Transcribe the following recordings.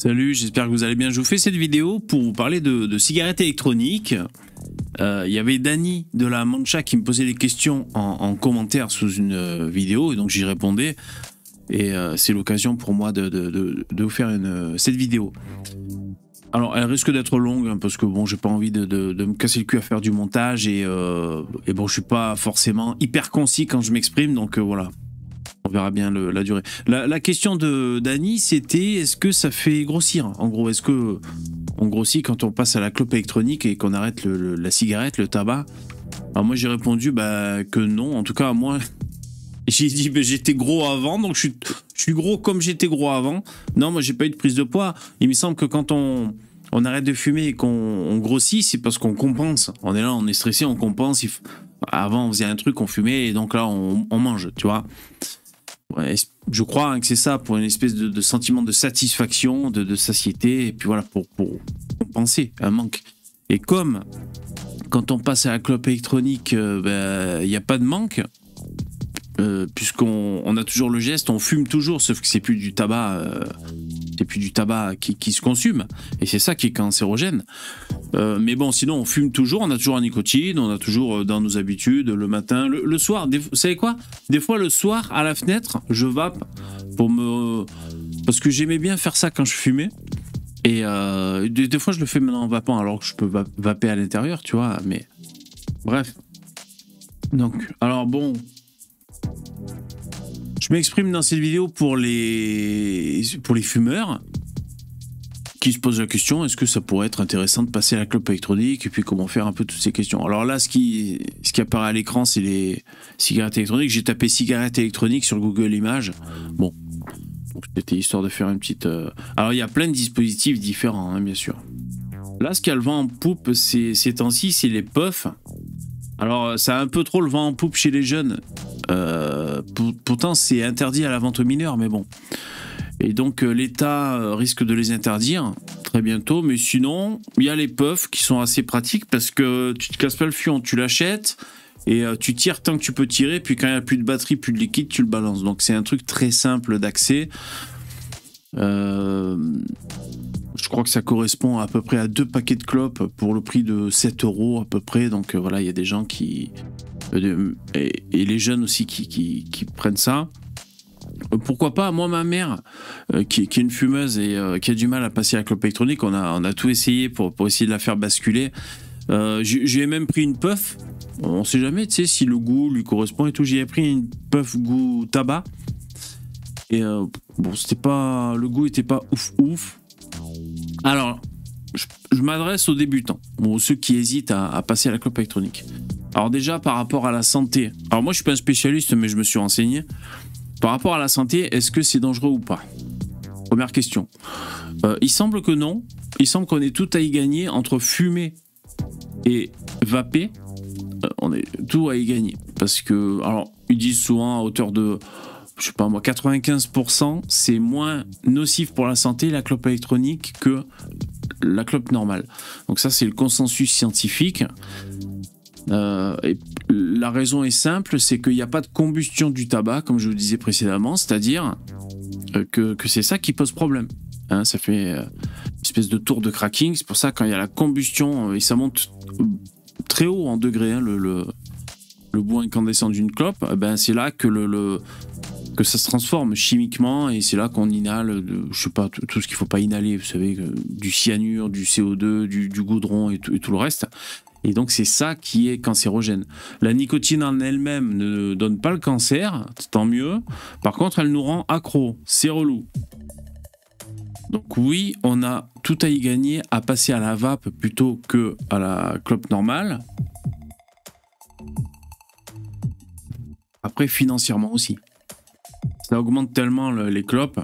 Salut, j'espère que vous allez bien. Je vous fais cette vidéo pour vous parler de cigarettes électroniques. Il y avait Dany de la Mancha qui me posait des questions en commentaire sous une vidéo et donc j'y répondais. Et c'est l'occasion pour moi de vous faire cette vidéo. Alors elle risque d'être longue hein, parce que bon, j'ai pas envie de me casser le cul à faire du montage et bon, je suis pas forcément hyper concis quand je m'exprime, donc voilà. On verra bien la durée. La question de Dany, c'était est-ce que ça fait grossir? En gros, est-ce que on grossit quand on passe à la clope électronique et qu'on arrête la cigarette, le tabac? Alors moi j'ai répondu que non. En tout cas moi j'ai dit j'étais gros avant, donc je suis gros comme j'étais gros avant. Non, moi j'ai pas eu de prise de poids. Il me semble que quand on arrête de fumer et qu'on grossit, c'est parce qu'on compense. On est là, on est stressé, on compense. Avant on faisait un truc, on fumait et donc là on mange, tu vois. Ouais, je crois que c'est ça, pour une espèce de sentiment de satisfaction, de satiété, et puis voilà, pour compenser un manque. Et comme quand on passe à la clope électronique, il n'y a pas de manque, puisqu'on a toujours le geste, on fume toujours, sauf que c'est plus du tabac, qui se consume, et c'est ça qui est cancérogène. Mais bon, sinon on fume toujours, on a toujours la nicotine, on a toujours dans nos habitudes le matin, le soir. Vous savez quoi? Des fois le soir à la fenêtre, je vape parce que j'aimais bien faire ça quand je fumais. Et des fois je le fais maintenant en vapant alors que je peux vaper à l'intérieur, tu vois. Mais bref. Donc, alors bon. Je m'exprime dans cette vidéo pour les fumeurs qui se posent la question, est-ce que ça pourrait être intéressant de passer à la clope électronique et puis comment faire un peu toutes ces questions. Alors là, ce qui apparaît à l'écran, c'est les cigarettes électroniques. J'ai tapé cigarettes électroniques sur Google Images. Bon, c'était histoire de faire une petite... Alors il y a plein de dispositifs différents, hein, bien sûr. Là, ce qui a le vent en poupe ces temps-ci, c'est les puffs. Alors ça a un peu trop le vent en poupe chez les jeunes. Pourtant, c'est interdit à la vente aux mineurs, mais bon. Et donc l'État risque de les interdire très bientôt, mais sinon il y a les puffs qui sont assez pratiques parce que tu te casses pas le fion, tu l'achètes et tu tires tant que tu peux tirer, puis quand il n'y a plus de batterie, plus de liquide, tu le balances. Donc c'est un truc très simple d'accès. Je crois que ça correspond à peu près à 2 paquets de clopes pour le prix de 7 € à peu près. Donc voilà, il y a des gens qui... et les jeunes aussi qui prennent ça. Pourquoi pas? Moi, ma mère, qui est une fumeuse et qui a du mal à passer à la clope électronique, on a tout essayé pour essayer de la faire basculer. J'ai même pris une puff. On sait jamais, tu sais, si le goût lui correspond et tout. J'ai pris une puff goût tabac. Et bon, c'était pas... Le goût était pas ouf. Alors, je m'adresse aux débutants, ou ceux qui hésitent à passer à la clope électronique. Alors déjà, par rapport à la santé. Alors moi, je suis pas un spécialiste, mais je me suis renseigné. Par rapport à la santé, est-ce que c'est dangereux ou pas? Première question. Il semble que non. Il semble qu'on ait tout à y gagner entre fumer et vaper. On est tout à y gagner. Parce que, alors, ils disent souvent à hauteur de, je sais pas moi, 95%, c'est moins nocif pour la santé, la clope électronique, que la clope normale. Donc ça, c'est le consensus scientifique. Et la raison est simple, c'est qu'il n'y a pas de combustion du tabac, comme je vous disais précédemment, c'est-à-dire que c'est ça qui pose problème. Hein, ça fait une espèce de tour de cracking. C'est pour ça quand il y a la combustion et ça monte très haut en degrés, hein, le bout incandescent d'une clope, c'est là que que ça se transforme chimiquement et c'est là qu'on inhale, je sais pas, tout ce qu'il faut pas inhaler, vous savez, du cyanure, du CO2, du goudron et tout le reste. Et donc c'est ça qui est cancérogène. La nicotine en elle-même ne donne pas le cancer, tant mieux. Par contre, elle nous rend accro, c'est relou. Donc oui, on a tout à y gagner à passer à la vape plutôt que à la clope normale. Après, financièrement aussi. Ça augmente tellement les clopes.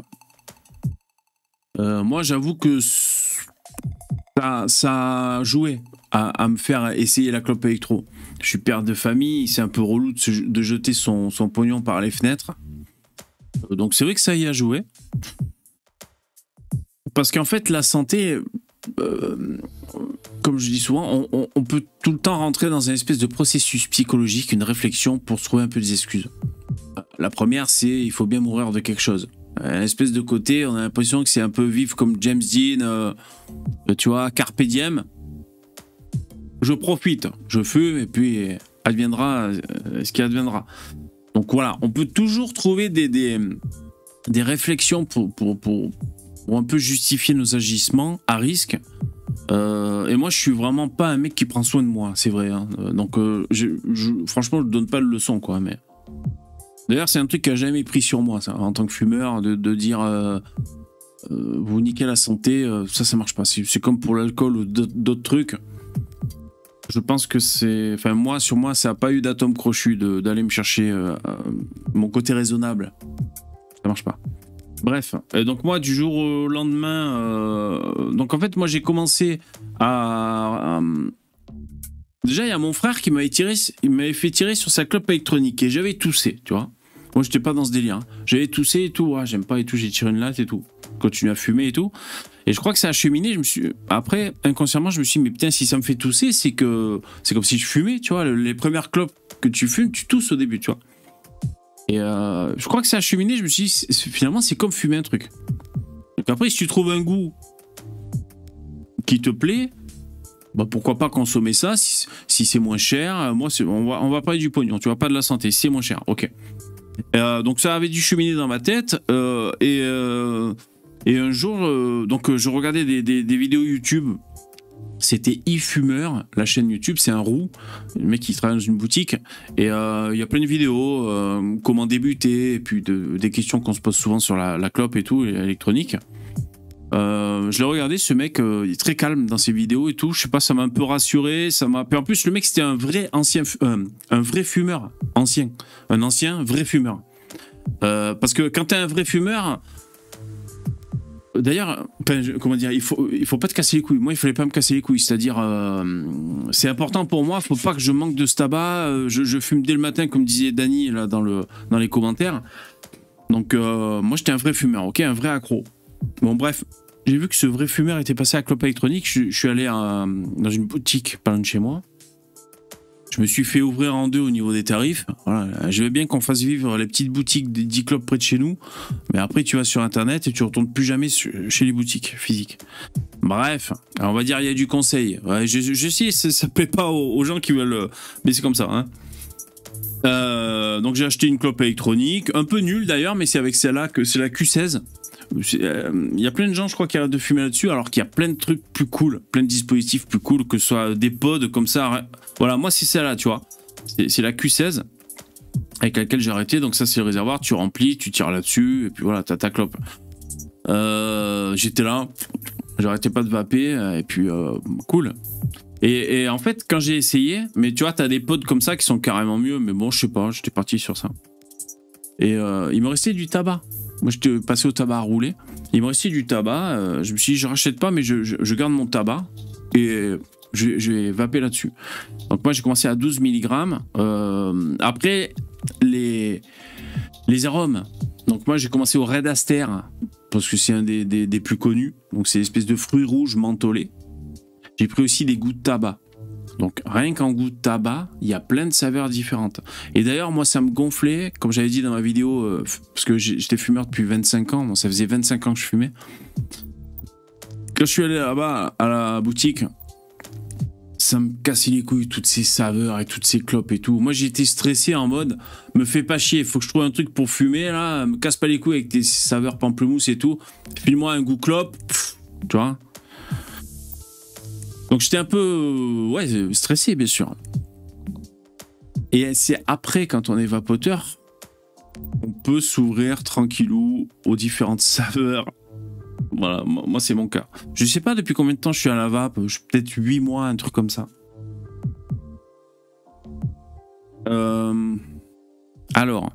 Moi, j'avoue que ça a joué à me faire essayer la clope électro. Je suis père de famille, c'est un peu relou de jeter son pognon par les fenêtres. Donc c'est vrai que ça y a joué. Parce qu'en fait, la santé, comme je dis souvent, on peut tout le temps rentrer dans un espèce de processus psychologique, une réflexion pour se trouver un peu des excuses. La première, c'est il faut bien mourir de quelque chose. Une espèce de côté, on a l'impression que c'est un peu vif comme James Dean, tu vois, Carpe Diem. Je profite, je fume et puis adviendra ce qui adviendra. Donc voilà, on peut toujours trouver des réflexions pour un peu justifier nos agissements à risque. Et moi, je suis vraiment pas un mec qui prend soin de moi, c'est vrai. Hein. Donc franchement, je donne pas de leçon, quoi. Mais d'ailleurs, c'est un truc qui a jamais pris sur moi, ça, en tant que fumeur, de dire vous niquez la santé, ça marche pas. C'est comme pour l'alcool ou d'autres trucs. Je pense que c'est... Enfin, moi, sur moi, ça n'a pas eu d'atome crochu d'aller me chercher mon côté raisonnable. Ça marche pas. Bref. Et donc, moi, du jour au lendemain... Donc, en fait, moi, j'ai commencé à... Déjà, il y a mon frère qui m'avait fait tirer sur sa clope électronique. Et j'avais toussé, tu vois. Moi, j'étais pas dans ce délire. Hein. J'avais toussé et tout. Ah, j'aime pas et tout. J'ai tiré une latte et tout. Continue à fumer et tout. Et je crois que ça a cheminé. Après, inconsciemment, je me suis dit, mais putain, si ça me fait tousser, c'est comme si je fumais, tu vois. Les premières clopes que tu fumes, tu tousses au début, tu vois. Et je crois que ça a cheminé. Je me suis dit, finalement, c'est comme fumer un truc. Donc après, si tu trouves un goût qui te plaît, bah pourquoi pas consommer ça si c'est moins cher. Moi, on va parler du pognon, tu vois, pas de la santé. Si c'est moins cher, ok. Donc ça avait dû cheminer dans ma tête. Et un jour, donc je regardais des vidéos YouTube. C'était eFumeur, la chaîne YouTube, c'est un roux, le mec qui travaille dans une boutique. Et il y a plein de vidéos, comment débuter, et puis des questions qu'on se pose souvent sur la clope et tout, l'électronique. Je l'ai regardé, ce mec, il est très calme dans ses vidéos et tout. Je sais pas, ça m'a un peu rassuré. Puis en plus, le mec, c'était un vrai fumeur ancien. Un ancien vrai fumeur. Parce que quand t'es un vrai fumeur... D'ailleurs, comment dire, il faut pas te casser les couilles. Moi, il fallait pas me casser les couilles. C'est-à-dire, c'est important pour moi. Faut pas que je manque de ce tabac. Je fume dès le matin, comme disait Dany là dans les commentaires. Donc, moi, j'étais un vrai fumeur, ok, un vrai accro. Bon, bref, j'ai vu que ce vrai fumeur était passé à la clope électronique. Je suis allé dans une boutique pas loin de chez moi. Je me suis fait ouvrir en deux au niveau des tarifs. Voilà, je veux bien qu'on fasse vivre les petites boutiques des 10 clopes près de chez nous. Mais après, tu vas sur Internet et tu ne retournes plus jamais chez les boutiques physiques. Bref, on va dire il y a du conseil. Ouais, je sais, ça ne plaît pas aux gens qui veulent... Mais c'est comme ça. Hein. Donc j'ai acheté une clope électronique. Un peu nulle d'ailleurs, mais c'est avec celle-là que c'est la Q16. Il y a plein de gens, je crois, qui arrêtent de fumer là-dessus, alors qu'il y a plein de trucs plus cool, plein de dispositifs plus cool, que ce soit des pods comme ça. Voilà, moi, c'est celle-là, tu vois. C'est la Q16 avec laquelle j'ai arrêté. Donc, ça, c'est le réservoir. Tu remplis, tu tires là-dessus, et puis voilà, t'as ta clope. J'étais là, j'arrêtais pas de vaper, et puis cool. Et en fait, quand j'ai essayé, mais tu vois, t'as des pods comme ça qui sont carrément mieux, mais bon, je sais pas, j'étais parti sur ça. Et il me restait du tabac. Moi, j'étais passé au tabac à rouler. Il me restait du tabac. Je me suis dit, je rachète pas, mais je garde mon tabac et je vais vaper là-dessus. Donc, moi, j'ai commencé à 12 mg. Après, les arômes. Donc, moi, j'ai commencé au Red Aster parce que c'est un des plus connus. Donc, c'est l'espèce de fruits rouges mentholés. J'ai pris aussi des goûts de tabac. Donc rien qu'en goût de tabac, il y a plein de saveurs différentes. Et d'ailleurs, moi, ça me gonflait, comme j'avais dit dans ma vidéo, parce que j'étais fumeur depuis 25 ans, bon, ça faisait 25 ans que je fumais. Quand je suis allé là-bas, à la boutique, ça me cassait les couilles, toutes ces saveurs et toutes ces clopes et tout. Moi, j'étais stressé en mode, me fais pas chier, faut que je trouve un truc pour fumer, là, me casse pas les couilles avec tes saveurs pamplemousse et tout. File-moi un goût clope, tu vois. Donc j'étais un peu stressé, bien sûr. Et c'est après, quand on est vapoteur, on peut s'ouvrir tranquillou aux différentes saveurs. Voilà, moi c'est mon cas. Je sais pas depuis combien de temps je suis à la vape, peut-être 8 mois, un truc comme ça. Alors,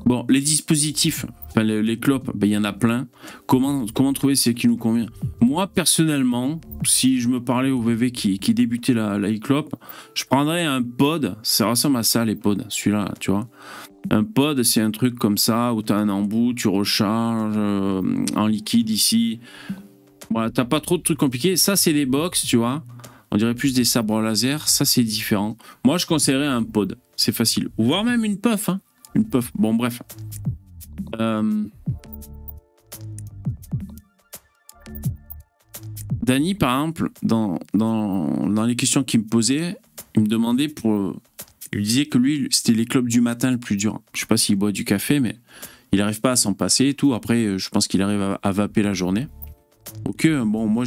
bon, les dispositifs, enfin les clopes, ben, y en a plein. Comment trouver ce qui nous convient? Moi, personnellement, si je me parlais au VV qui débutait la e-clope, je prendrais un pod. Ça ressemble à ça, les pods, celui-là, tu vois. Un pod, c'est un truc comme ça, où tu as un embout, tu recharges en liquide ici. Voilà, t'as pas trop de trucs compliqués. Ça, c'est des box, tu vois. On dirait plus des sabres laser. Ça, c'est différent. Moi, je conseillerais un pod. C'est facile. Ou voire même une puff, hein. Une puff. Bon, bref. Dany, par exemple, dans les questions qu'il me posait, il me demandait pour... Il disait que lui, c'était les clopes du matin le plus dur. Je sais pas s'il boit du café, mais il n'arrive pas à s'en passer et tout. Après, je pense qu'il arrive à vaper la journée. Ok, bon, moi,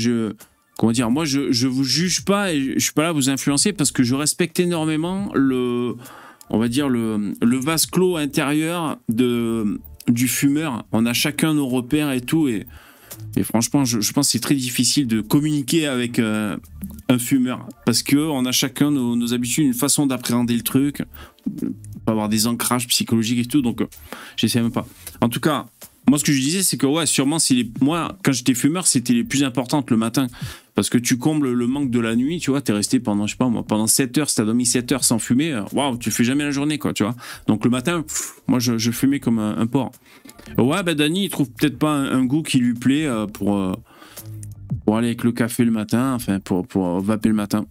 comment dire, moi, je vous juge pas et je suis pas là à vous influencer parce que je respecte énormément on va dire, le vase clos intérieur du fumeur. On a chacun nos repères et tout. Et franchement, je pense que c'est très difficile de communiquer avec un fumeur parce qu'on a chacun nos habitudes, une façon d'appréhender le truc. On peut avoir des ancrages psychologiques et tout, donc j'essaie même pas. En tout cas, moi, ce que je disais, c'est que ouais, sûrement, moi, quand j'étais fumeur, c'était les plus importantes le matin. Parce que tu combles le manque de la nuit, tu vois, t'es resté pendant, je sais pas moi, pendant 7 heures, si t'as dormi 7 heures sans fumer, waouh, tu fais jamais la journée, quoi, tu vois. Donc le matin, moi, je fumais comme un porc. Ouais, ben Dany, il trouve peut-être pas un goût qui lui plaît pour aller avec le café le matin, enfin, pour vaper le matin.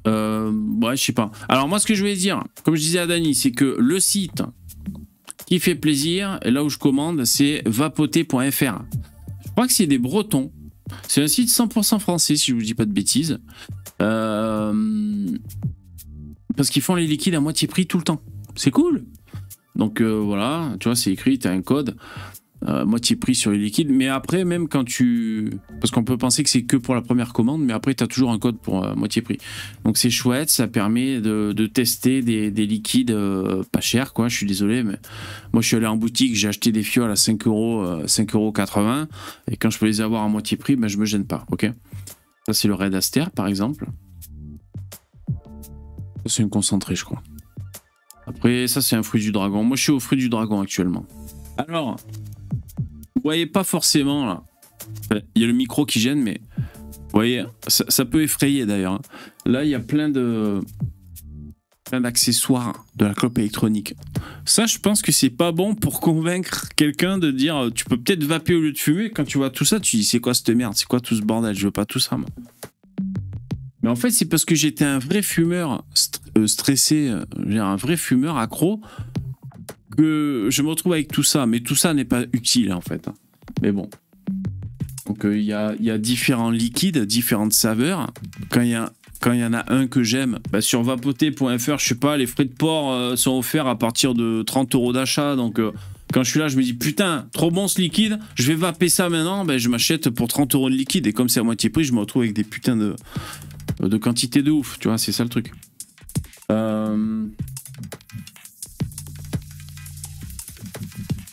Ouais, je sais pas. Alors moi, ce que je voulais dire, comme je disais à Dany, c'est que le site qui fait plaisir, et là où je commande, c'est vapoter.fr. Je crois que c'est des Bretons. C'est un site 100% français, si je vous dis pas de bêtises. Parce qu'ils font les liquides à moitié prix tout le temps. C'est cool. Donc voilà, tu vois, c'est écrit, tu as un code. Moitié prix sur les liquides. Mais après, même quand parce qu'on peut penser que c'est que pour la première commande, mais après, tu as toujours un code pour moitié prix. Donc c'est chouette, ça permet de tester des liquides pas chers, quoi. Je suis désolé, mais moi, je suis allé en boutique, j'ai acheté des fioles à 5 euros, 5,80 €. Et quand je peux les avoir à moitié prix, ben, je me gêne pas, ok. Ça, c'est le Red Aster, par exemple. Ça, c'est une concentrée, je crois. Après, ça, c'est un fruit du dragon. Moi, je suis au fruit du dragon actuellement. Alors... Vous voyez pas forcément là. Il y a le micro qui gêne, mais vous voyez, ça peut effrayer d'ailleurs. Là, il y a plein d'accessoires de la clope électronique. Ça, je pense que c'est pas bon pour convaincre quelqu'un de dire tu peux peut-être vaper au lieu de fumer. Quand tu vois tout ça, tu dis c'est quoi cette merde, c'est quoi tout ce bordel, je veux pas tout ça, moi. Mais en fait, c'est parce que j'étais un vrai fumeur stressé, un vrai fumeur accro, que je me retrouve avec tout ça. Mais tout ça n'est pas utile, en fait. Mais bon. Donc, il y a différents liquides, différentes saveurs. Quand il y en a un que j'aime, bah, sur vapoter.fr, je sais pas, les frais de port sont offerts à partir de 30 € d'achat. Donc, quand je suis là, je me dis, putain, trop bon ce liquide, je vais vaper ça maintenant. Bah, je m'achète pour 30 € de liquide. Et comme c'est à moitié prix, je me retrouve avec des putains de quantité de ouf. Tu vois, c'est ça le truc.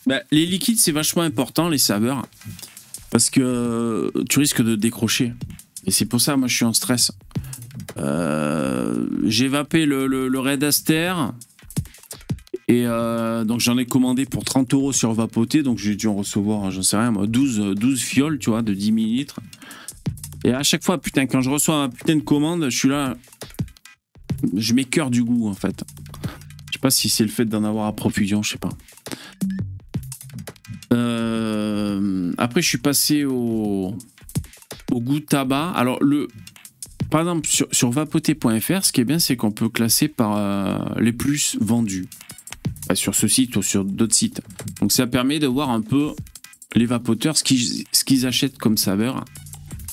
Bah, les liquides, c'est vachement important, les saveurs, parce que tu risques de décrocher. Et c'est pour ça, moi, je suis en stress. J'ai vapé le Red Aster, et donc j'en ai commandé pour 30 € sur Vapoter, donc j'ai dû en recevoir, j'en sais rien, moi, 12 fioles, tu vois, de 10 millilitres. Et à chaque fois, putain, quand je reçois ma putain de commande, je suis là, je m'écœure du goût, en fait. Je sais pas si c'est le fait d'en avoir à profusion, je sais pas. Après, je suis passé au goût tabac. Alors, par exemple, sur vapoter.fr, ce qui est bien, c'est qu'on peut classer par les plus vendus. Enfin, sur ce site ou sur d'autres sites. Donc, ça permet de voir un peu les vapoteurs, ce qu'ils achètent comme saveur.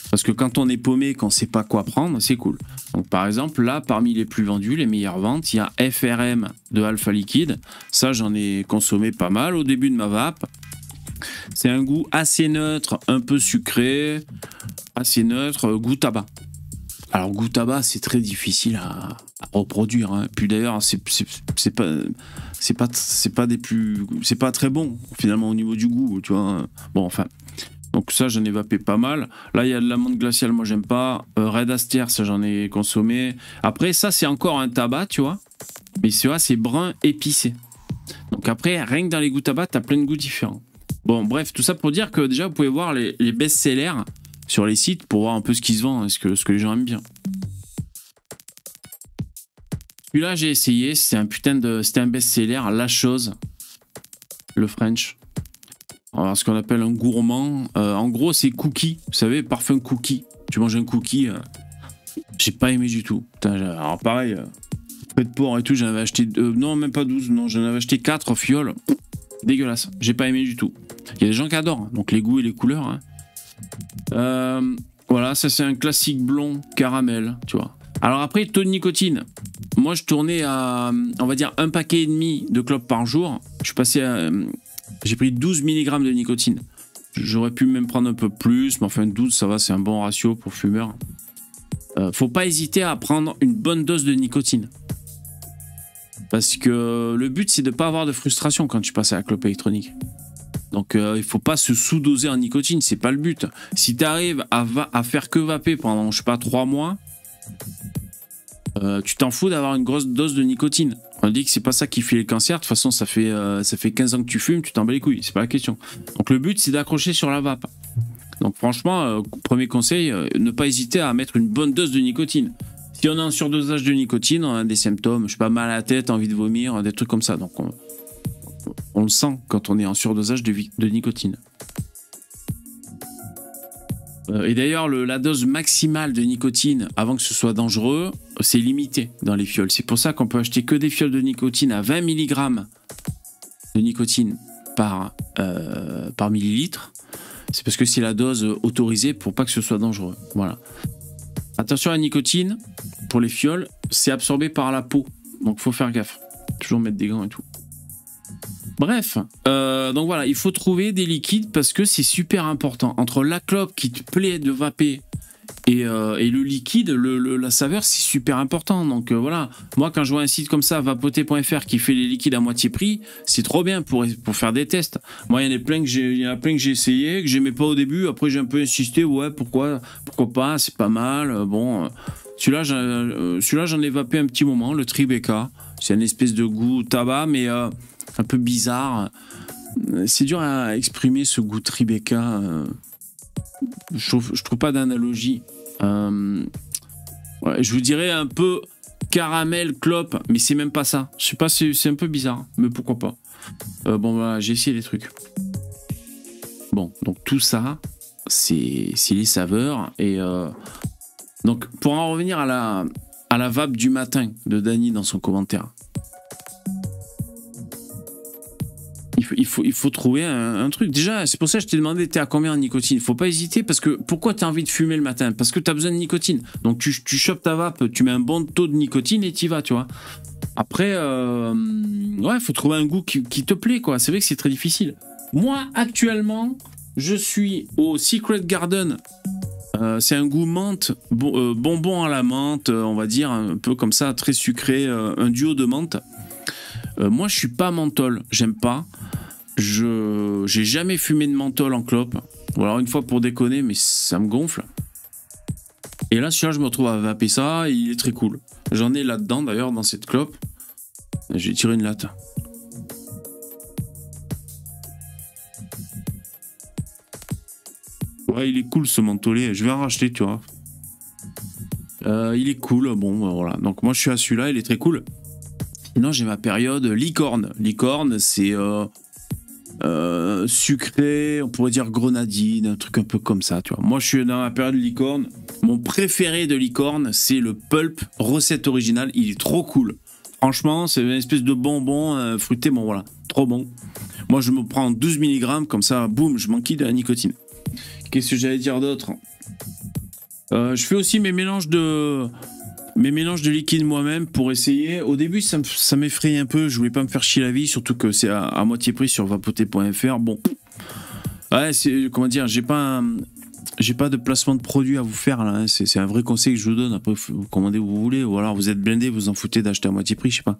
Parce que quand on est paumé, qu'on ne sait pas quoi prendre, c'est cool. Donc, par exemple, là, parmi les plus vendus, les meilleures ventes, il y a FRM de Alpha Liquide. Ça, j'en ai consommé pas mal au début de ma vape. C'est un goût assez neutre, un peu sucré, assez neutre, goût tabac. Alors, goût tabac, c'est très difficile à reproduire, hein. Puis d'ailleurs, c'est pas très bon, finalement, au niveau du goût, tu vois. Bon, enfin... Donc ça, j'en ai vapé pas mal. Là, il y a de l'amande glaciale, moi, j'aime pas. Red Aster, ça, j'en ai consommé. Après, ça, c'est encore un tabac, tu vois. Mais c'est brun épicé. Donc après, rien que dans les goûts tabac, t'as plein de goûts différents. Bon, bref, tout ça pour dire que déjà, vous pouvez voir les best-sellers sur les sites pour voir un peu ce qui se vend, ce que les gens aiment bien. Celui-là, j'ai essayé. C'était un best-seller, La Chose. Le French. Alors, ce qu'on appelle un gourmand. En gros, c'est cookie. Vous savez, parfum cookie. Tu manges un cookie. J'ai pas aimé du tout. Putain, alors pareil, frais de port et tout, j'en avais acheté... non, même pas 12. Non, j'en avais acheté 4 fioles. Dégueulasse. J'ai pas aimé du tout. Il y a des gens qui adorent, hein, donc les goûts et les couleurs. Hein. Voilà, ça c'est un classique blond caramel, tu vois. Alors après, taux de nicotine. Moi, je tournais à, on va dire, 1,5 paquet de clopes par jour. Je suis passé à... J'ai pris 12 mg de nicotine. J'aurais pu même prendre un peu plus, mais enfin 12, ça va, c'est un bon ratio pour fumeur. Faut pas hésiter à prendre une bonne dose de nicotine. Parce que le but, c'est de ne pas avoir de frustration quand tu passes à la clope électronique. Donc il faut pas se sous-doser en nicotine, c'est pas le but. Si tu arrives à faire que vaper pendant, je sais pas, 3 mois, tu t'en fous d'avoir une grosse dose de nicotine. On dit que c'est pas ça qui fait le cancer. De toute façon, ça fait 15 ans que tu fumes, tu t'en bats les couilles, c'est pas la question. Donc le but, c'est d'accrocher sur la vape. Donc franchement, premier conseil, ne pas hésiter à mettre une bonne dose de nicotine. Si on a un surdosage de nicotine, on a des symptômes, je sais pas, mal à la tête, envie de vomir, des trucs comme ça. Donc on le sent quand on est en surdosage de nicotine. Et d'ailleurs, la dose maximale de nicotine, avant que ce soit dangereux, c'est limité dans les fioles. C'est pour ça qu'on peut acheter que des fioles de nicotine à 20 mg de nicotine par millilitre. C'est parce que c'est la dose autorisée pour pas que ce soit dangereux. Voilà. Attention à la nicotine, pour les fioles, c'est absorbé par la peau. Donc faut faire gaffe. Toujours mettre des gants et tout. Bref, donc voilà, il faut trouver des liquides parce que c'est super important. Entre la clope qui te plaît de vaper et le liquide, la saveur, c'est super important. Donc voilà, moi quand je vois un site comme ça, vapoter.fr, qui fait les liquides à moitié prix, c'est trop bien pour faire des tests. Moi, il y en a plein que j'ai essayé, que j'aimais pas au début. Après, j'ai un peu insisté, ouais, pourquoi pas, c'est pas mal. Bon, celui-là, j'en ai vapé un petit moment, le Tribeca. C'est une espèce de goût tabac, mais un peu bizarre. C'est dur à exprimer ce goût Tribeca. Je trouve pas d'analogie. Ouais, je vous dirais un peu caramel clope, mais c'est même pas ça. Je sais pas, c'est un peu bizarre, mais pourquoi pas. Bon, voilà, j'ai essayé les trucs. Bon, donc tout ça, c'est les saveurs. Et donc, pour en revenir à la vape du matin de Dany dans son commentaire. Il faut trouver un truc. Déjà, c'est pour ça que je t'ai demandé, t'es à combien en nicotine? Il faut pas hésiter, parce que pourquoi tu as envie de fumer le matin? Parce que tu as besoin de nicotine. Donc tu chopes ta vape, tu mets un bon taux de nicotine et t'y vas, tu vois. Après, ouais, il faut trouver un goût qui te plaît, quoi. C'est vrai que c'est très difficile. Moi, actuellement, je suis au Secret Garden. C'est un goût menthe, bonbon à la menthe, on va dire, un peu comme ça, très sucré, un duo de menthe. Moi, je suis pas menthol, j'aime pas. J'ai jamais fumé de menthol en clope. Ou alors une fois pour déconner, mais ça me gonfle. Et là, celui-là, je me retrouve à vaper ça, et il est très cool. J'en ai là-dedans, d'ailleurs, dans cette clope. J'ai tiré une latte. Ouais, il est cool ce mentholé. Je vais en racheter, tu vois. Il est cool. Bon, voilà. Donc moi, je suis à celui-là. Il est très cool. Sinon, j'ai ma période licorne. Licorne, c'est sucré, on pourrait dire grenadine, un truc un peu comme ça, tu vois. Moi, je suis dans la période licorne. Mon préféré de licorne, c'est le pulp recette originale. Il est trop cool. Franchement, c'est une espèce de bonbon fruité. Bon, voilà. Trop bon. Moi, je me prends 12 mg, comme ça, boum, je m'enquille de la nicotine. Qu'est-ce que j'allais dire d'autre? Je fais aussi mes mélanges de liquide moi-même pour essayer. Au début, ça m'effraie un peu. Je voulais pas me faire chier la vie, surtout que c'est à moitié prix sur vapoter.fr. Bon, ouais, comment dire, j'ai pas de placement de produit à vous faire là. Hein. C'est un vrai conseil que je vous donne. Après, vous commandez où vous voulez, ou alors vous êtes blindé, vous en foutez d'acheter à moitié prix, je sais pas.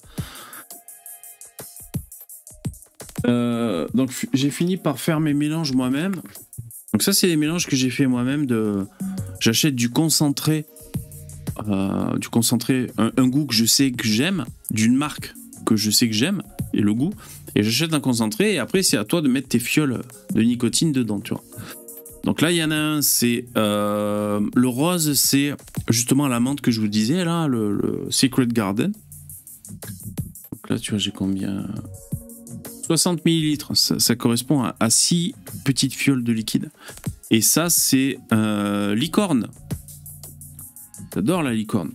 Donc j'ai fini par faire mes mélanges moi-même. Donc ça, c'est les mélanges que j'ai fait moi-même. J'achète du concentré. Un goût que je sais que j'aime, d'une marque que je sais que j'aime, et le goût, et j'achète un concentré, et après c'est à toi de mettre tes fioles de nicotine dedans, tu vois. Donc là il y en a un, c'est le rose, c'est justement la menthe que je vous disais là, le Secret Garden. Donc là tu vois, j'ai combien? 60 ml, ça correspond à 6 petites fioles de liquide. Et ça c'est licorne. J'adore la licorne.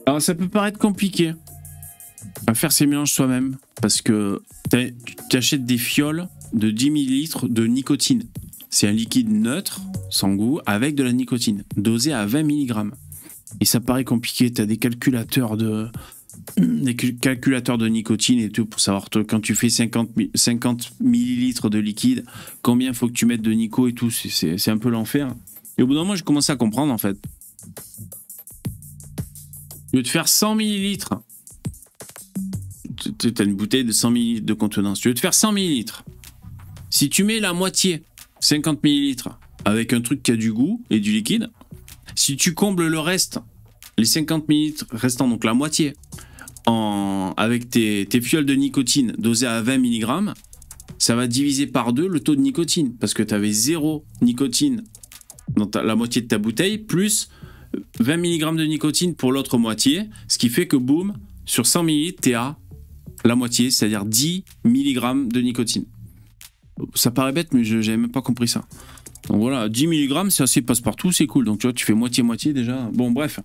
Alors ça peut paraître compliqué à faire ces mélanges soi-même. Parce que tu achètes des fioles de 10 millilitres de nicotine. C'est un liquide neutre, sans goût, avec de la nicotine, dosé à 20 mg. Et ça paraît compliqué, tu as des calculateurs de nicotine et tout pour savoir quand tu fais 50 millilitres de liquide, combien faut que tu mettes de nico et tout, c'est un peu l'enfer. Et au bout d'un moment, j'ai commencé à comprendre en fait. Au lieu de faire 100 millilitres, tu as une bouteille de 100 millilitres de contenance, tu veux te faire 100 millilitres. Si tu mets la moitié, 50 millilitres, avec un truc qui a du goût et du liquide, si tu combles le reste, les 50 millilitres restant, donc la moitié, avec tes fioles de nicotine dosées à 20 mg, ça va diviser par 2 le taux de nicotine, parce que tu avais 0 nicotine dans la moitié de ta bouteille, plus 20 mg de nicotine pour l'autre moitié, ce qui fait que boum, sur 100 ml, tu es à la moitié, c'est-à-dire 10 mg de nicotine. Ça paraît bête, mais je n'avais même pas compris ça. Donc voilà, 10 mg, c'est assez passe-partout, c'est cool. Donc tu vois, tu fais moitié-moitié déjà. Bon, bref.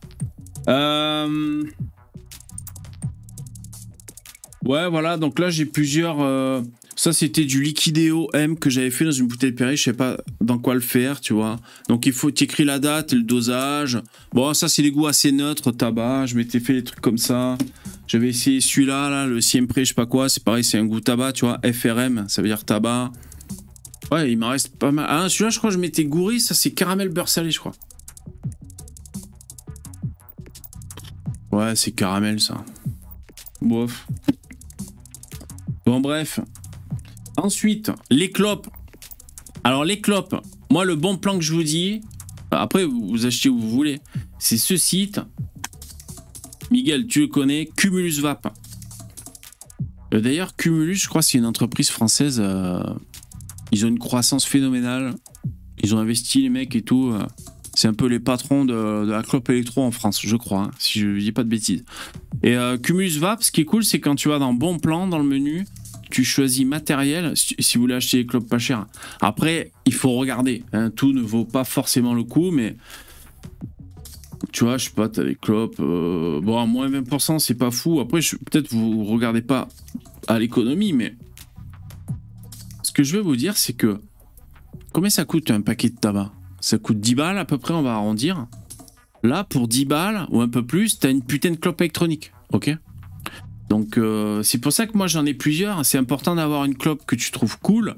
Ouais, voilà, donc là j'ai plusieurs... Ça c'était du Liquideo M que j'avais fait dans une bouteille Perrier, je sais pas dans quoi le faire, tu vois. Donc il faut t'écrire la date et le dosage. Bon, ça c'est des goûts assez neutres, tabac, je m'étais fait des trucs comme ça. J'avais essayé celui-là, là, le Siempre, je sais pas quoi, c'est pareil, c'est un goût tabac, tu vois, FRM, ça veut dire tabac. Ouais, il m'en reste pas mal. Ah, celui-là, je crois que je m'étais gouré, ça c'est caramel beurre salé, je crois. Ouais, c'est caramel, ça. Bof. Bon, bref. Ensuite, les clopes. Alors, les clopes, moi, le bon plan que je vous dis, après, vous achetez où vous voulez, c'est ce site. Miguel, tu le connais, Cumulus Vape. D'ailleurs, Cumulus, je crois que c'est une entreprise française. Ils ont une croissance phénoménale. Ils ont investi, les mecs et tout. C'est un peu les patrons de la clope électro en France, je crois, hein, si je dis pas de bêtises. Et Cumulus Vape, ce qui est cool, c'est quand tu vas dans Bon Plan, dans le menu, tu choisis matériel, si vous voulez acheter des clopes pas chères. Après, il faut regarder. Hein, tout ne vaut pas forcément le coup, mais... Tu vois, je sais pas, t'as des clopes... bon, à moins 20%, c'est pas fou. Après, peut-être vous regardez pas à l'économie, mais... Ce que je veux vous dire, c'est que... Combien ça coûte un paquet de tabac? Ça coûte 10 balles à peu près, on va arrondir. Là, pour 10 balles, ou un peu plus, t'as une putain de clope électronique. Ok? Donc, c'est pour ça que moi, j'en ai plusieurs. C'est important d'avoir une clope que tu trouves cool.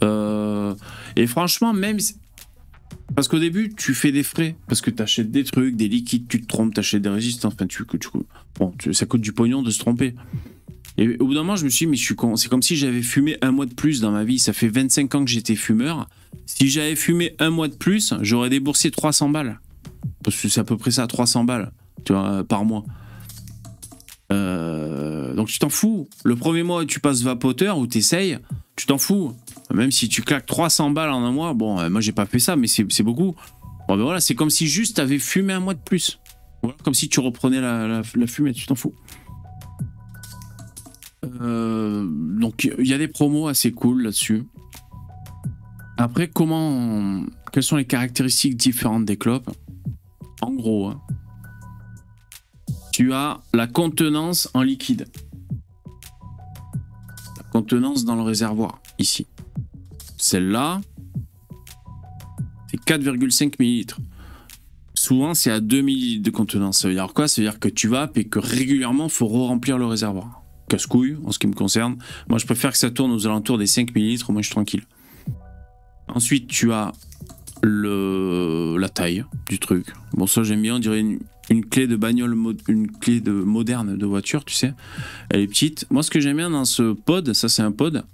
Et franchement, même... Parce qu'au début, tu fais des frais. Parce que tu achètes des trucs, des liquides, tu te trompes, tu achètes des résistances. Enfin, bon, ça coûte du pognon de se tromper. Et au bout d'un moment, je me suis dit, mais je suis con. C'est comme si j'avais fumé un mois de plus dans ma vie. Ça fait 25 ans que j'étais fumeur. Si j'avais fumé un mois de plus, j'aurais déboursé 300 balles. Parce que c'est à peu près ça, 300 balles, tu vois, par mois. Donc tu t'en fous. Le premier mois, tu passes vapoteur ou t'essayes, tu t'en fous. Même si tu claques 300 balles en un mois, bon, moi j'ai pas fait ça, mais c'est beaucoup. Bon, ben voilà, c'est comme si juste t'avais fumé un mois de plus. Voilà, comme si tu reprenais la fumée, tu t'en fous. Donc il y a des promos assez cool là-dessus. Après, quelles sont les caractéristiques différentes des clopes? En gros, hein, tu as la contenance en liquide. La contenance dans le réservoir, ici. Celle-là, c'est 4,5 ml. Souvent, c'est à 2 ml de contenance. Ça veut dire quoi? Ça veut dire que tu vapes et que régulièrement, il faut re-remplir le réservoir. Casse-couille, en ce qui me concerne. Moi, je préfère que ça tourne aux alentours des 5 ml, moi, je suis tranquille. Ensuite, tu as la taille du truc. Bon, ça, j'aime bien, on dirait une clé de bagnole, une clé moderne de voiture, tu sais. Elle est petite. Moi, ce que j'aime bien dans ce pod, ça, c'est un pod.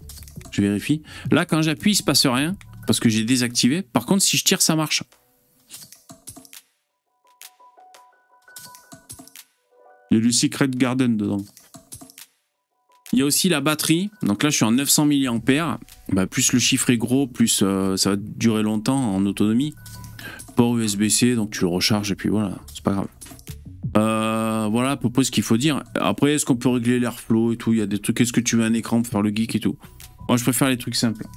Je vérifie. Là, quand j'appuie, il se passe rien parce que j'ai désactivé. Par contre, si je tire, ça marche. Il y a du Secret Garden dedans. Il y a aussi la batterie. Donc là, je suis en 900 mAh. Bah, plus le chiffre est gros, plus ça va durer longtemps en autonomie. Port USB-C, donc tu le recharges et puis voilà, c'est pas grave. Voilà à peu près ce qu'il faut dire. Après, est-ce qu'on peut régler l'airflow et tout? Il y a des trucs. Est-ce que tu veux un écran pour faire le geek et tout? Moi, je préfère les trucs simples.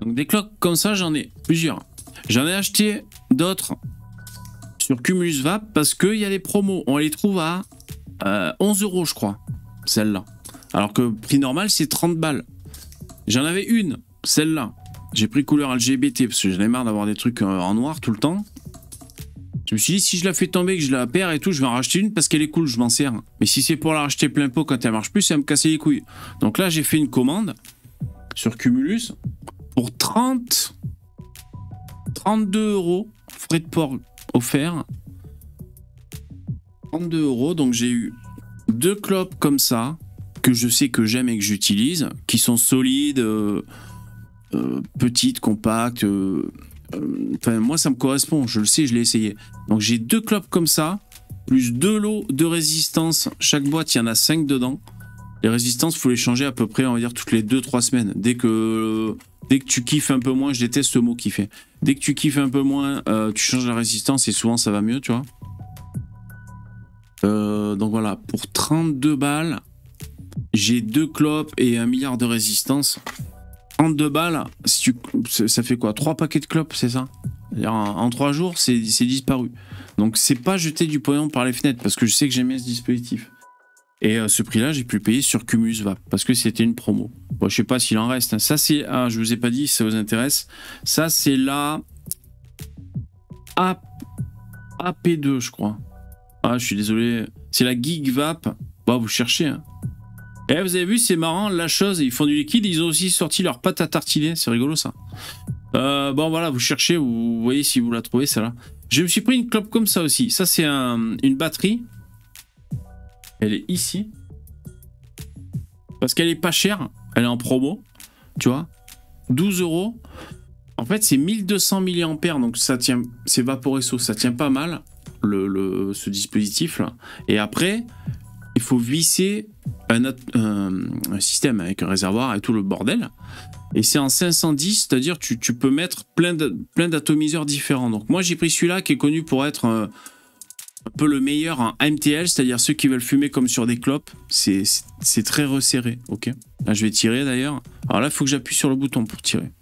Donc des cloques comme ça, j'en ai plusieurs. J'en ai acheté d'autres sur Cumulus Vape parce qu'il y a des promos. On les trouve à 11 €, je crois. Celle-là. Alors que prix normal, c'est 30 balles. J'en avais une, celle-là. J'ai pris couleur LGBT parce que j'en ai marre d'avoir des trucs en noir tout le temps. Je me suis dit, si je la fais tomber, que je la perds et tout, je vais en racheter une parce qu'elle est cool, je m'en sers. Mais si c'est pour la racheter plein pot quand elle marche plus, ça va me casser les couilles. Donc là, j'ai fait une commande sur Cumulus pour 32 €, frais de port offerts. 32 €, donc j'ai eu 2 clopes comme ça, que je sais que j'aime et que j'utilise, qui sont solides, petites, compactes. Enfin, moi, ça me correspond, je le sais, je l'ai essayé. Donc, j'ai 2 clopes comme ça, plus 2 lots de résistance. Chaque boîte, il y en a 5 dedans. Les résistances, il faut les changer à peu près, on va dire, toutes les 2-3 semaines. Dès que tu kiffes un peu moins, je déteste ce mot kiffer. Dès que tu kiffes un peu moins, tu changes la résistance et souvent, ça va mieux, tu vois. Donc voilà, pour 32 balles, j'ai 2 clopes et 1 milliard de résistance. 32 balles, si ça fait quoi? 3 paquets de clopes, c'est ça? En 3 jours, c'est disparu. Donc c'est pas jeter du pognon par les fenêtres, parce que je sais que j'aimais ce dispositif. Et ce prix-là, j'ai pu le payer sur Cumulus Vape, parce que c'était une promo. Bon, je sais pas s'il en reste. Ça, c'est... Ah, je vous ai pas dit, si ça vous intéresse. Ça, c'est la AP2, je crois. Ah, je suis désolé. C'est la Geek Vape. Bon, vous cherchez, hein. Et vous avez vu, c'est marrant, la chose, ils font du liquide, ils ont aussi sorti leur pâte à tartiner, c'est rigolo ça. Bon voilà, vous cherchez, vous voyez si vous la trouvez, celle-là. Je me suis pris une clope comme ça aussi. Ça, c'est une batterie. Elle est ici. Parce qu'elle est pas chère, elle est en promo, tu vois. 12 €. En fait, c'est 1200 mAh, donc ça tient, c'est Vaporesso, ça tient pas mal, ce dispositif-là. Et après, il faut visser un système avec un réservoir et tout le bordel. Et c'est en 510, c'est-à-dire tu peux mettre plein d'atomiseurs différents. Donc moi j'ai pris celui-là qui est connu pour être un peu le meilleur en MTL, c'est-à-dire ceux qui veulent fumer comme sur des clopes. C'est très resserré, ok. Là je vais tirer d'ailleurs. Alors là il faut que j'appuie sur le bouton pour tirer.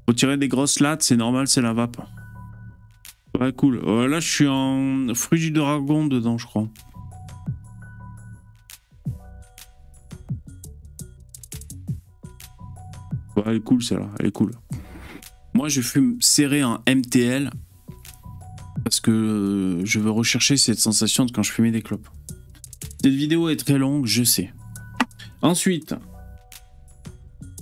Faut tirer des grosses lattes, c'est normal, c'est la vape. Ouais, cool. Là, je suis en fruit du dragon dedans, je crois. Ouais, elle est cool, celle-là. Elle est cool. Moi, je fume serré en MTL parce que je veux rechercher cette sensation de quand je fumais des clopes. Cette vidéo est très longue, je sais. Ensuite...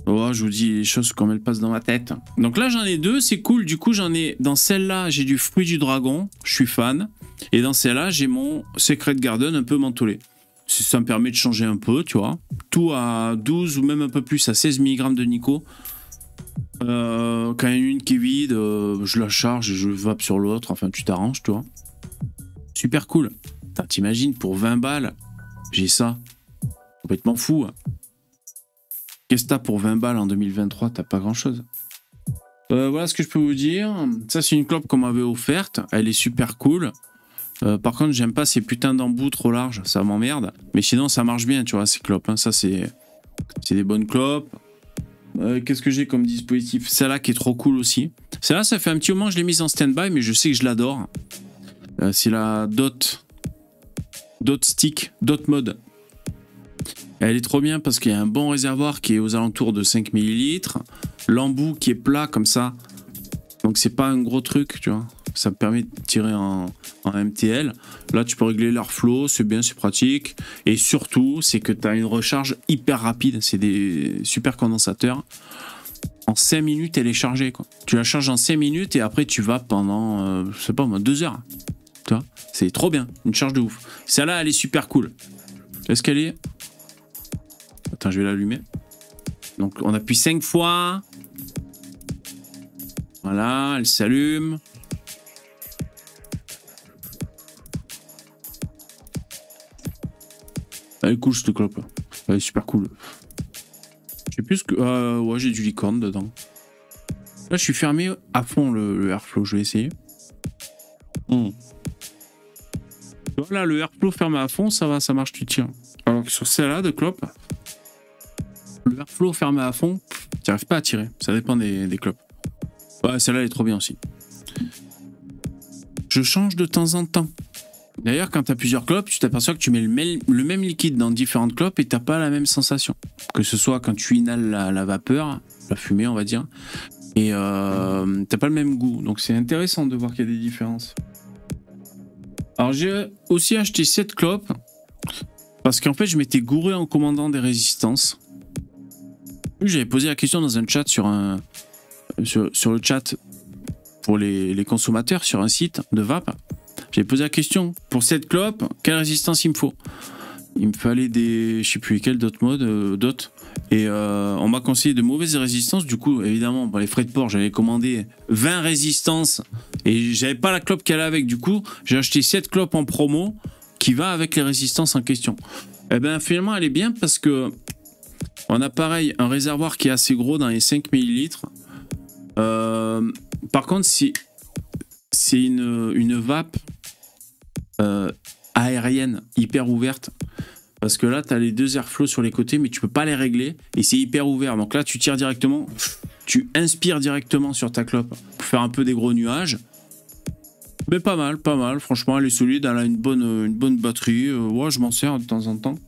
Oh, je vous dis les choses comme elles passent dans ma tête. Donc là, j'en ai 2, c'est cool. Du coup, j'en ai... Dans celle-là, j'ai du fruit du dragon. Je suis fan. Et dans celle-là, j'ai mon Secret Garden un peu mentholé. Ça me permet de changer un peu, tu vois. Tout à 12 ou même un peu plus, à 16 mg de Nico. Quand il y en a une qui est vide, je la charge et je vape sur l'autre. Enfin, tu t'arranges, tu vois. Super cool. T'imagines, pour 20 balles, j'ai ça. Complètement fou, hein. Qu'est-ce que t'as pour 20 balles en 2023? T'as pas grand-chose. Voilà ce que je peux vous dire. Ça, c'est une clope qu'on m'avait offerte. Elle est super cool. Par contre, j'aime pas ces putains d'embouts trop larges. Ça m'emmerde. Mais sinon, ça marche bien, tu vois, ces clopes. Hein. Ça, c'est des bonnes clopes. Qu'est-ce que j'ai comme dispositif? Celle-là qui est trop cool aussi. Celle-là, ça fait un petit moment que je l'ai mise en stand-by, mais je sais que je l'adore. C'est la Dot Stick, Dot Mode. Elle est trop bien parce qu'il y a un bon réservoir qui est aux alentours de 5 ml. L'embout qui est plat comme ça. Donc c'est pas un gros truc, tu vois. Ça me permet de tirer en MTL. Là, tu peux régler l'airflow, c'est bien, c'est pratique. Et surtout, c'est que tu as une recharge hyper rapide. C'est des super condensateurs. En 5 minutes, elle est chargée, quoi. Tu la charges en 5 minutes et après, tu vas pendant, je sais pas moi, 2 heures. Tu vois, c'est trop bien. Une charge de ouf. Celle-là, elle est super cool. Est-ce qu'elle est... Attends, je vais l'allumer. Donc, on appuie 5 fois. Voilà, elle s'allume. Elle est cool, cette clope. Elle est super cool. Je sais plus ce que... ouais, j'ai du licorne dedans. Là, je suis fermé à fond le airflow. Je vais essayer. Voilà, le airflow fermé à fond, ça va, ça marche, tu tires. Alors que sur celle-là de clope, le airflow fermé à fond, tu n'arrives pas à tirer. Ça dépend des clopes. Ouais, celle-là, elle est trop bien aussi. Je change de temps en temps. D'ailleurs, quand tu as plusieurs clopes, tu t'aperçois que tu mets le même liquide dans différentes clopes et tu n'as pas la même sensation. Que ce soit quand tu inhales la vapeur, la fumée, on va dire, et tu n'as pas le même goût. Donc c'est intéressant de voir qu'il y a des différences. Alors j'ai aussi acheté 7 clopes parce qu'en fait je m'étais gouré en commandant des résistances. J'avais posé la question dans un chat sur le chat pour les consommateurs sur un site de vape. J'ai posé la question, pour cette clope, quelle résistance il me faut? Il me fallait des, je sais plus lesquels, d'autres modes, d'autres. Et on m'a conseillé de mauvaises résistances. Du coup, évidemment, pour les frais de port, j'avais commandé 20 résistances et j'avais pas la clope qu'elle a avec. Du coup, j'ai acheté 7 clopes en promo qui va avec les résistances en question. Et bien, finalement, elle est bien parce que on a pareil un réservoir qui est assez gros dans les 5 millilitres. Par contre, c'est une vape aérienne hyper ouverte parce que là tu as les deux airflows sur les côtés mais tu peux pas les régler et c'est hyper ouvert, donc là tu tires directement, tu inspires directement sur ta clope pour faire un peu des gros nuages, mais pas mal, franchement elle est solide, elle a une bonne batterie, ouais, je m'en sers de temps en temps.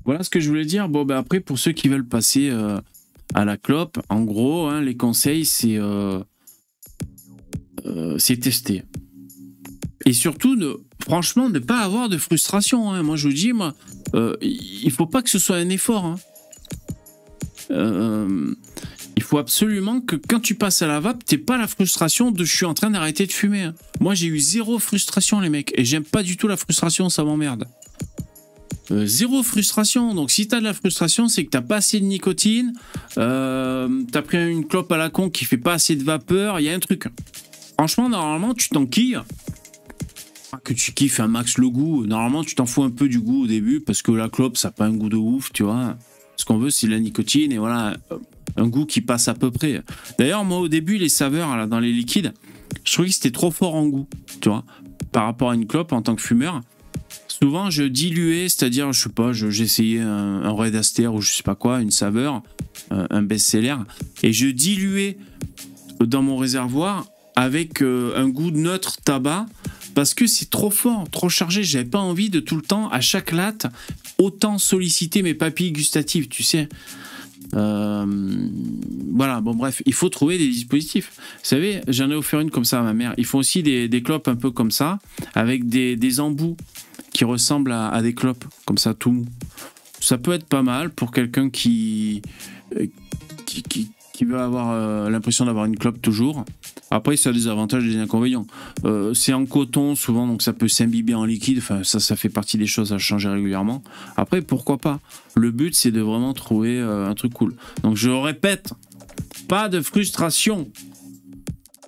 Voilà ce que je voulais dire. Bon ben après, pour ceux qui veulent passer à la clope, en gros hein, les conseils c'est tester. Et surtout, franchement, ne pas avoir de frustration. Hein. Moi, je vous dis, il faut pas que ce soit un effort. Hein. Il faut absolument que quand tu passes à la vape, t'aies pas la frustration de je suis en train d'arrêter de fumer. Hein. Moi, j'ai eu 0 frustration, les mecs. Et j'aime pas du tout la frustration, ça m'emmerde. 0 frustration. Donc, si t'as de la frustration, c'est que t'as pas assez de nicotine. T'as pris une clope à la con qui fait pas assez de vapeur. Il y a un truc. Franchement, normalement, tu t'enquilles. Que tu kiffes un max le goût, normalement tu t'en fous un peu du goût au début parce que la clope ça n'a pas un goût de ouf, tu vois. Ce qu'on veut c'est la nicotine et voilà, un goût qui passe à peu près. D'ailleurs moi au début les saveurs là, dans les liquides, je trouvais que c'était trop fort en goût, tu vois, par rapport à une clope en tant que fumeur. Souvent je diluais, c'est-à-dire je sais pas, j'essayais un Red Aster ou je sais pas quoi, une saveur, un best-seller, et je diluais dans mon réservoir avec un goût neutre tabac. Parce que c'est trop fort, trop chargé. J'avais pas envie de tout le temps, à chaque latte, autant solliciter mes papilles gustatives, tu sais. Voilà, bon bref, il faut trouver des dispositifs. Vous savez, j'en ai offert une comme ça à ma mère. Ils font aussi des clopes un peu comme ça, avec des embouts qui ressemblent à des clopes, comme ça, tout mou. Ça peut être pas mal pour quelqu'un qui veut avoir l'impression d'avoir une clope toujours. Après, ça a des avantages et des inconvénients. C'est en coton souvent, donc ça peut s'imbiber en liquide. Enfin, ça fait partie des choses à changer régulièrement. Après, pourquoi pas? Le but, c'est de vraiment trouver un truc cool. Donc, je répète, pas de frustration.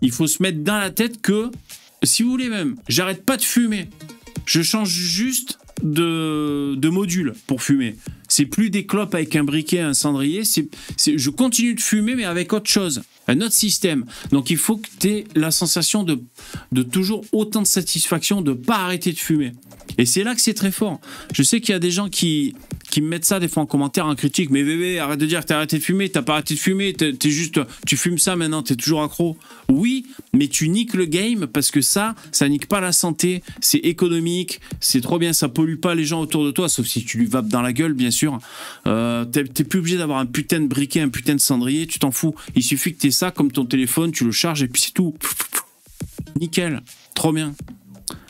Il faut se mettre dans la tête que, si vous voulez même, j'arrête pas de fumer. Je change juste de module pour fumer. C'est plus des clopes avec un briquet, un cendrier. Je continue de fumer, mais avec autre chose. Un autre système. Donc il faut que tu aies la sensation de toujours autant de satisfaction de ne pas arrêter de fumer. Et c'est là que c'est très fort. Je sais qu'il y a des gens qui me mettent ça des fois en commentaire, en critique. Mais bébé, arrête de dire que t'as arrêté de fumer, t'as pas arrêté de fumer, tu fumes ça maintenant, t'es toujours accro. Oui, mais tu niques le game parce que ça nique pas la santé, c'est économique, c'est trop bien, ça pollue pas les gens autour de toi, sauf si tu lui vapes dans la gueule, bien sûr. T'es plus obligé d'avoir un putain de briquet, un putain de cendrier, tu t'en fous. Il suffit que t'aies ça comme ton téléphone, tu le charges et puis c'est tout. Nickel, trop bien.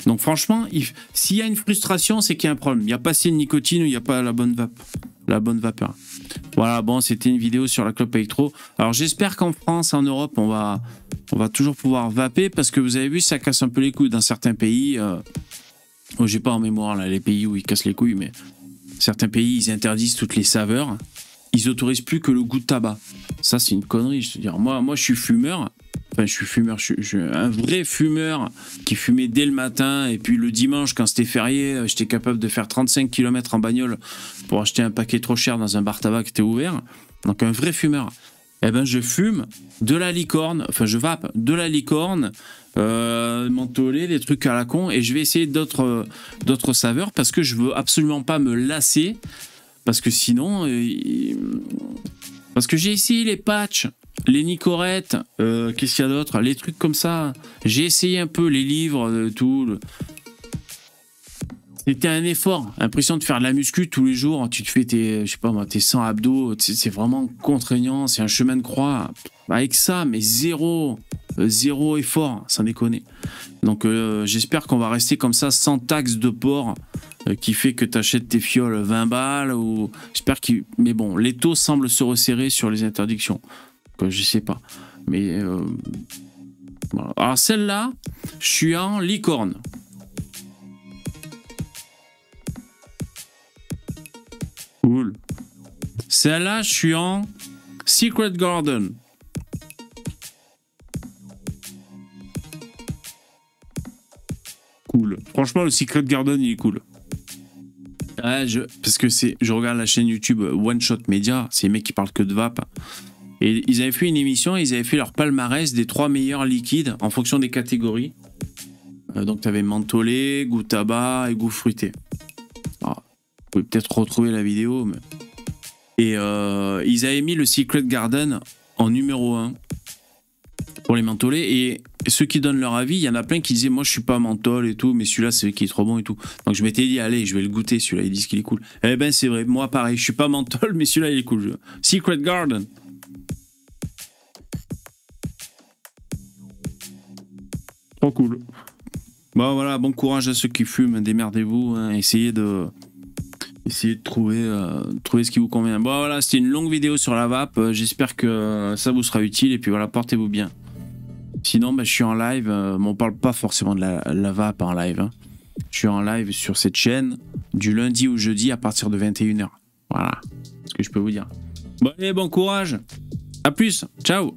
Donc franchement, s'il y a une frustration, c'est qu'il y a un problème. Il n'y a pas assez de nicotine ou il n'y a pas la bonne vapeur. Voilà, bon, c'était une vidéo sur la clope électro. Alors j'espère qu'en France, en Europe, on va toujours pouvoir vaper parce que vous avez vu, ça casse un peu les couilles dans certains pays. J'ai pas en mémoire là, les pays où ils cassent les couilles, mais certains pays, ils interdisent toutes les saveurs. Ils autorisent plus que le goût de tabac. Ça, c'est une connerie. Je veux dire, moi, je suis fumeur. Enfin, je suis un vrai fumeur qui fumait dès le matin. Et puis le dimanche, quand c'était férié, j'étais capable de faire 35 km en bagnole pour acheter un paquet trop cher dans un bar tabac qui était ouvert. Donc un vrai fumeur. Eh ben, je fume de la licorne. Enfin, je vape de la licorne, mentholé, des trucs à la con. Et je vais essayer d'autres saveurs parce que je veux absolument pas me lasser. Parce que sinon... parce que j'ai essayé les patchs. Les Nicorettes, qu'est-ce qu'il y a d'autre? Les trucs comme ça. J'ai essayé un peu les livres, tout. C'était un effort. L'impression de faire de la muscu tous les jours. Tu te fais tes, je sais pas moi, tes 100 abdos. C'est vraiment contraignant. C'est un chemin de croix. Avec ça, mais zéro effort, sans déconner. Donc j'espère qu'on va rester comme ça, sans taxe de port qui fait que tu achètes tes fioles 20 balles. Ou... J'espère qu'il... Mais bon, l'étau semble se resserrer sur les interdictions. Je sais pas. Mais... Voilà. Alors celle-là, je suis en licorne. Cool. Celle-là, je suis en Secret Garden. Cool. Franchement, le Secret Garden, il est cool. Ouais, parce que je regarde la chaîne YouTube One Shot Media, c'est les mecs qui parlent que de vape. Et ils avaient fait une émission, ils avaient fait leur palmarès des 3 meilleurs liquides en fonction des catégories. Donc tu avais mentholé, goût tabac et goût fruité. Alors, vous pouvez peut-être retrouver la vidéo. Mais... Et ils avaient mis le Secret Garden en numéro 1 pour les mentholés. Et ceux qui donnent leur avis, il y en a plein qui disaient moi je suis pas menthol et tout, mais celui-là c'est qui est trop bon et tout. Donc je m'étais dit allez, je vais le goûter celui-là, ils disent qu'il est cool. Eh ben c'est vrai, moi pareil, je suis pas menthol, mais celui-là il est cool. Secret Garden. Trop cool. Bon voilà, bon courage à ceux qui fument, démerdez-vous, hein, essayez de trouver ce qui vous convient. Bon voilà, c'était une longue vidéo sur la vape, j'espère que ça vous sera utile et puis voilà, portez-vous bien. Sinon, bah, je suis en live, mais on parle pas forcément de la vape en live. Hein. Je suis en live sur cette chaîne du lundi au jeudi à partir de 21 h. Voilà, c'est ce que je peux vous dire. Bon allez, bon courage, à plus, ciao.